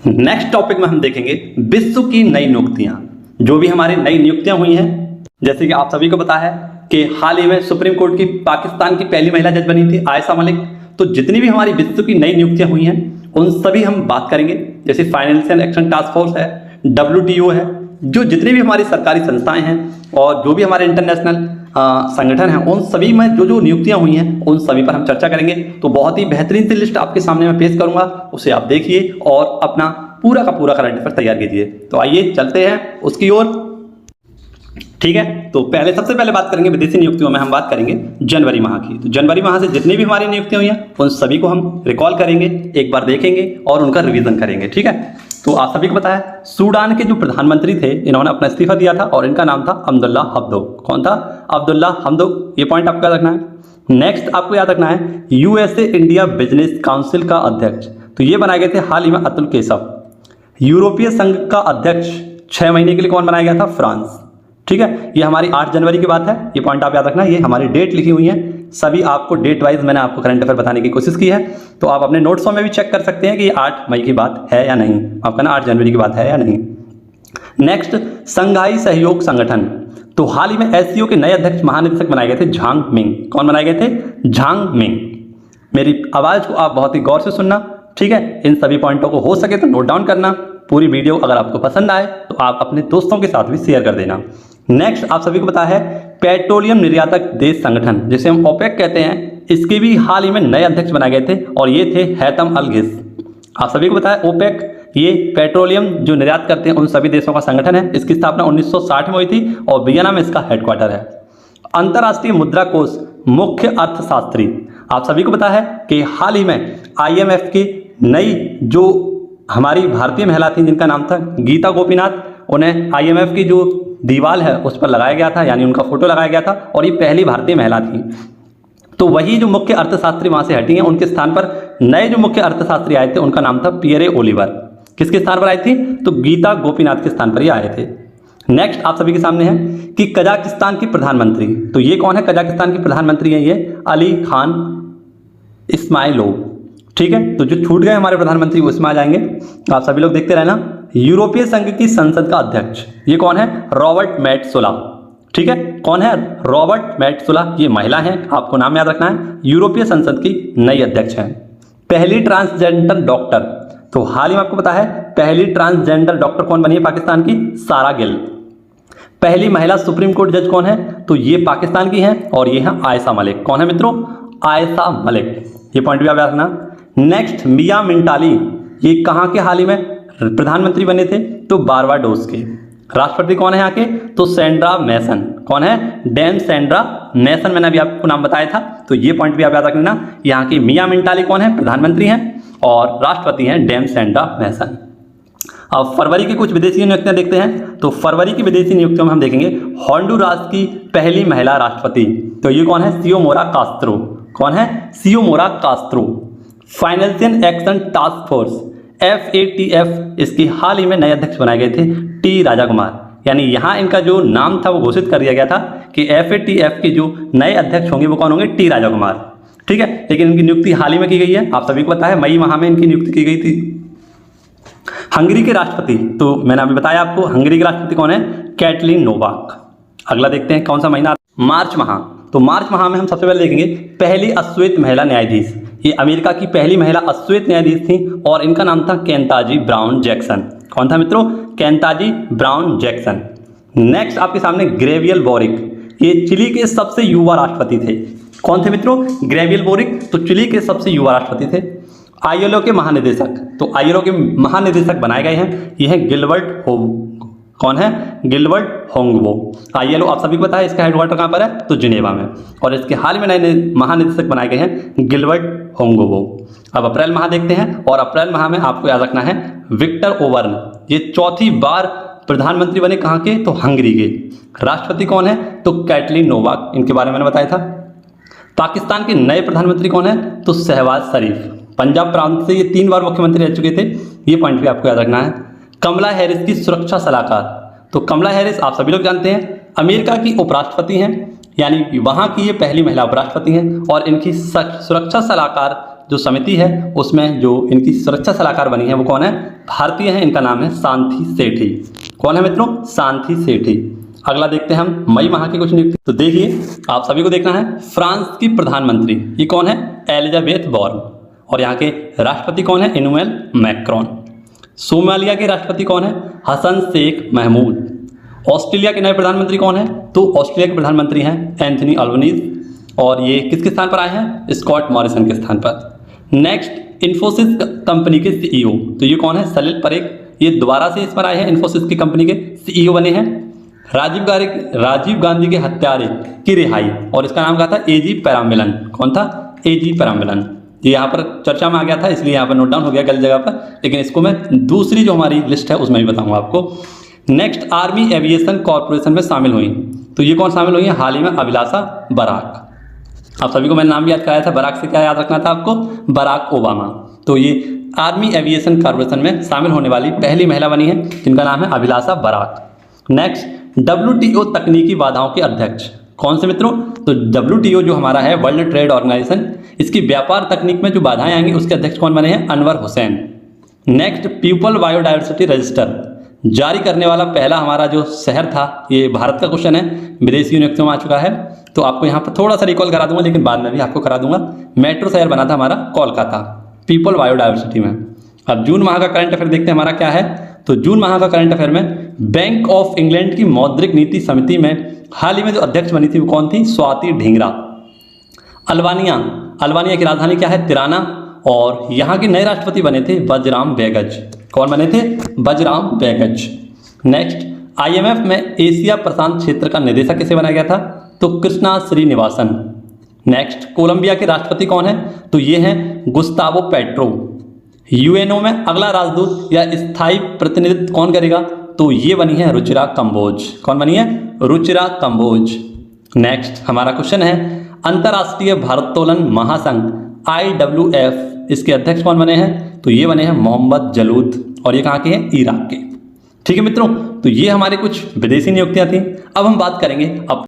Next topic में हम देखेंगे विश्व की नई नियुक्तियां, जो भी हमारी नई नियुक्तियां हुई हैं। जैसे कि आप सभी को पता है कि हाल ही में सुप्रीम कोर्ट की पाकिस्तान की पहली महिला जज बनी थी आयशा मलिक। तो जितनी भी हमारी विश्व की नई नियुक्तियां हुई हैं उन सभी हम बात करेंगे। जैसे फाइनेंशियल एक्शन टास्क फोर्स है, WTO है, जो जितनी भी हमारी सरकारी संस्थाएं हैं और जो भी हमारे इंटरनेशनल संगठन हैं, उन सभी में जो जो नियुक्तियां हुई हैं उन सभी पर हम चर्चा करेंगे। तो बहुत ही बेहतरीन सी लिस्ट आपके सामने मैं पेश करूंगा, उसे आप देखिए और अपना पूरा का पूरा करंट अफेयर तैयार कीजिए। तो आइए चलते हैं उसकी ओर। ठीक है, तो सबसे पहले बात करेंगे विदेशी नियुक्तियों में हम बात करेंगे जनवरी माह की। तो जनवरी माह से जितनी भी हमारी नियुक्तियां हुई हैं उन सभी को हम रिकॉल करेंगे, एक बार देखेंगे और उनका रिवीजन करेंगे। ठीक है, तो आप सभी को पता है सूडान के जो प्रधानमंत्री थे इन्होंने अपना इस्तीफा दिया था और इनका नाम था अब्दुल्ला हमदोक। कौन था? अब्दुल्ला हमदोक। ये पॉइंट आपको याद रखना है। नेक्स्ट आपको याद रखना है USA इंडिया बिजनेस काउंसिल का अध्यक्ष, तो ये बनाए गए थे हाल ही में अतुल केशव। यूरोपीय संघ का अध्यक्ष 6 महीने के लिए कौन बनाया गया था? फ्रांस। ठीक है, ये हमारी 8 जनवरी की बात है। ये पॉइंट आप याद रखना, ये हमारी डेट लिखी हुई है सभी, आपको डेट वाइज मैंने आपको करंट अफेयर बताने की कोशिश की है। तो आप अपने नोट्सों में भी चेक कर सकते हैं कि ये 8 मई की बात है या नहीं, आपका ना 8 जनवरी की बात है या नहीं। नेक्स्ट, संघाई सहयोग संगठन, तो हाल ही में SCO के नए अध्यक्ष महानिदेशक बनाए गए थे झांग मिंग। कौन बनाए गए थे? झांग मिंग। मेरी आवाज को आप बहुत ही गौर से सुनना। ठीक है, इन सभी पॉइंटों को हो सके तो नोट डाउन करना। पूरी वीडियो अगर आपको पसंद आए तो आप अपने दोस्तों के साथ भी शेयर कर देना। नेक्स्ट, आप सभी को पता है पेट्रोलियम निर्यातक देश संगठन, जिसे हम OPEC कहते हैं, इसके भी हाल ही में नए अध्यक्ष बनाए गए थे और ये थे हैतम अल गिस। आप सभी को पता है OPEC ये पेट्रोलियम जो निर्यात करते हैं उन सभी देशों का संगठन है। इसकी स्थापना 1960 में हुई थी और वियना में इसका हेडक्वार्टर है। अंतर्राष्ट्रीय मुद्रा कोष मुख्य अर्थशास्त्री, आप सभी को पता है कि हाल ही में IMF की नई जो हमारी भारतीय महिला थी जिनका नाम था गीता गोपीनाथ, उन्हें IMF की जो दीवार है उस पर लगाया गया था, यानी उनका फोटो लगाया गया था और ये पहली भारतीय महिला थी। तो वही जो मुख्य अर्थशास्त्री वहां से हटी हैं, उनके स्थान पर नए जो मुख्य अर्थशास्त्री आए थे उनका नाम था पियरे ओलिवर। किसके स्थान पर आई थी? तो गीता गोपीनाथ के स्थान पर ही आए थे। नेक्स्ट आप सभी के सामने है कि कजाकिस्तान की प्रधानमंत्री, तो ये कौन है? कजाकिस्तान की प्रधानमंत्री है ये अली खान इस्माइलोव। ठीक है, तो जो छूट गए हमारे प्रधानमंत्री वो इसमें आ जाएंगे, आप सभी लोग देखते रहना। यूरोपीय संघ की संसद का अध्यक्ष ये कौन है? रॉबर्ट मैट्सोला। ठीक है, कौन है? रॉबर्ट मैट्सोला। ये महिला है, आपको नाम याद रखना है। यूरोपीय संसद की नई अध्यक्ष है। पहली ट्रांसजेंडर डॉक्टर, तो हाल ही में आपको पता है पहली ट्रांसजेंडर डॉक्टर कौन बनी है पाकिस्तान की? सारा गिल। पहली महिला सुप्रीम कोर्ट जज कौन है? तो ये पाकिस्तान की है और ये है आयशा मलिक। कौन है मित्रों? आयशा मलिक। ये पॉइंट भी आप याद रखना। नेक्स्ट, मिया मिंटाली, ये कहाँ के हाल ही में प्रधानमंत्री बने थे? तो बारबाडोस के। राष्ट्रपति कौन है यहाँ के? तो सेंड्रा मैसन। कौन है? डैम सेंड्रा मैसन, मैंने अभी आपको नाम बताया था। तो ये पॉइंट भी आप याद रखना। यहाँ की मिया मिंटाली कौन है? प्रधानमंत्री हैं और राष्ट्रपति हैं डैम सेंड्रा मैसन। अब फरवरी की कुछ विदेशी नियुक्तियां देखते हैं। तो फरवरी की विदेशी नियुक्तियों में हम देखेंगे होंडुरास की पहली महिला राष्ट्रपति, तो ये कौन है? Xiomara Castro. कौन है? Xiomara Castro. Financial action task force FATF, इसकी हाल ही में नए अध्यक्ष बनाए गए थे T राजाकुमार, यानी यहाँ इनका जो नाम था वो घोषित कर दिया गया था कि FATF के जो नए अध्यक्ष होंगे वो कौन होंगे? T राजाकुमार। ठीक है, लेकिन इनकी नियुक्ति हाल ही में की गई है, आप सभी को पता है मई माह में इनकी नियुक्ति की गई थी। हंगरी के राष्ट्रपति, तो मैंने अभी बताया आपको हंगरी के राष्ट्रपति कौन है? Katalin Novak. अगला देखते हैं कौन सा महीना? मार्च माह। तो मार्च माह में हम सबसे पहले देखेंगे पहली अश्वेत महिला न्यायाधीश। ये अमेरिका की पहली महिला अश्वेत न्यायाधीश थी और इनका नाम था केंताजी ब्राउन जैक्सन। कौन था मित्रों? केंताजी ब्राउन जैक्सन। नेक्स्ट आपके सामने ग्रेवियल बोरिक, ये चिली के सबसे युवा राष्ट्रपति थे। कौन थे मित्रों? ग्रेवियल बोरिक, तो चिली के सबसे युवा राष्ट्रपति थे। ILO के महानिदेशक, तो ILO के महानिदेशक बनाए गए हैं, ये हैं गिलबर्ट होंग। कौन है? Gilbert Houngbo. ILO आप सभी को पता है इसका हेडक्वार्टर कहाँ पर है? तो जिनेवा में, और इसके हाल में नए महानिदेशक बनाए गए हैं गिलबर्ट होंगबो। अब अप्रैल माह देखते हैं और अप्रैल माह में आपको याद रखना है विक्टर ओबर्न, ये चौथी बार प्रधानमंत्री बने। कहाँ के? तो हंगरी के। राष्ट्रपति कौन है? तो कैटलिन नोवाक, इनके बारे में मैंने बताया था। पाकिस्तान के नए प्रधानमंत्री कौन है? तो शहबाज शरीफ, पंजाब प्रांत से ये 3 बार मुख्यमंत्री रह चुके थे, ये पॉइंट भी आपको याद रखना है। कमला हैरिस की सुरक्षा सलाहकार, तो कमला हैरिस आप सभी लोग जानते हैं अमेरिका की उपराष्ट्रपति हैं, यानी वहाँ की ये पहली महिला उपराष्ट्रपति हैं और इनकी सुरक्षा सलाहकार जो समिति है उसमें जो इनकी सुरक्षा सलाहकार बनी है वो कौन है? भारतीय है, इनका नाम है शांति सेठी। कौन है मित्रों? शांति सेठी। अगला देखते हैं हम मई माह की कुछ नियुक्ति। तो देखिए आप सभी को देखना है, फ्रांस की प्रधानमंत्री ये कौन है? Elisabeth Borne. और यहाँ के राष्ट्रपति कौन है? इनुएल मैक्रोन। सोमालिया के राष्ट्रपति कौन है? हसन शेख महमूद। ऑस्ट्रेलिया के नए प्रधानमंत्री कौन है? तो ऑस्ट्रेलिया के प्रधानमंत्री हैं एंथनी अल्बनीज। और ये किसके स्थान पर आए हैं? स्कॉट मॉरिसन के स्थान पर। नेक्स्ट, इन्फोसिस कंपनी के सीईओ, तो ये कौन है? सलिल परेख। ये दोबारा से इस पर आए हैं, इन्फोसिस की कंपनी के सीईओ बने हैं। राजीव गांधी के हत्यारे की रिहाई, और इसका नाम क्या था? एजी पेराम्बिलन। कौन था? एजी पेराम्बिलन। ये यहाँ पर चर्चा में आ गया था, इसलिए यहाँ पर नोट डाउन हो गया गलत जगह पर, लेकिन इसको मैं दूसरी जो हमारी लिस्ट है उसमें भी बताऊंगा आपको। नेक्स्ट, आर्मी एविएशन कॉर्पोरेशन में शामिल हुई, तो ये कौन शामिल हुई है? हाल ही में अभिलाषा बराक। आप सभी को मैंने नाम याद कराया था, बराक से क्या याद रखना था आपको? Barack Obama. तो ये आर्मी एविएशन कॉर्पोरेशन में शामिल होने वाली पहली महिला बनी है, जिनका नाम है अभिलाषा बराक। नेक्स्ट, WTO तकनीकी बाधाओं के अध्यक्ष, कौन से मित्रों? तो WTO जो हमारा है वर्ल्ड ट्रेड ऑर्गेनाइजेशन, इसकी व्यापार तकनीक में जो बाधाएं आएंगी उसके अध्यक्ष कौन बने हैं? Anwar Hussain. Next, people biodiversity register जारी करने वाला पहला हमारा जो शहर था, ये भारत का क्वेश्चन है, विदेशी यूनिवर्सिटियों में आ चुका है, तो आपको यहाँ पर थोड़ा सा रिकॉल करा दूंगा, लेकिन बाद में भी आपको करा दूंगा। मेट्रो शहर बना था हमारा कोलकाता, पीपल बायोडायवर्सिटी में। अब जून माह का करंट अफेयर देखते हैं हमारा क्या है। तो जून माह का करंट अफेयर में बैंक ऑफ इंग्लैंड की मौद्रिक नीति समिति में हाल ही में जो अध्यक्ष बनी थी वो कौन थी? स्वाति ढींगरा। अल्बानिया की राजधानी क्या है? तिराना। और यहाँ के नए राष्ट्रपति बने थे बजराम बेगज। कौन बने थे? बजराम बेगज। नेक्स्ट, IMF में एशिया प्रशांत क्षेत्र का निदेशक किसे बनाया गया था? तो कृष्णा श्रीनिवासन। नेक्स्ट, कोलंबिया के राष्ट्रपति कौन है? तो ये हैं गुस्तावो पेट्रो। UNO में अगला राजदूत या स्थायी प्रतिनिधित्व कौन करेगा? तो ये बनी है रुचिरा कंबोज। कौन बनी है? रुचिरा कंबोज। नेक्स्ट हमारा क्वेश्चन है, अंतर्राष्ट्रीय भारोत्तोलन महासंघ IWF, इसके अध्यक्ष कौन बने हैं? तो ये बने हैं मोहम्मद जलूद, और ये कहाँ के हैं? इराक के। ठीक है मित्रों, तो ये हमारे कुछ विदेशी नियुक्तियां थी। अब हम बात करेंगे अब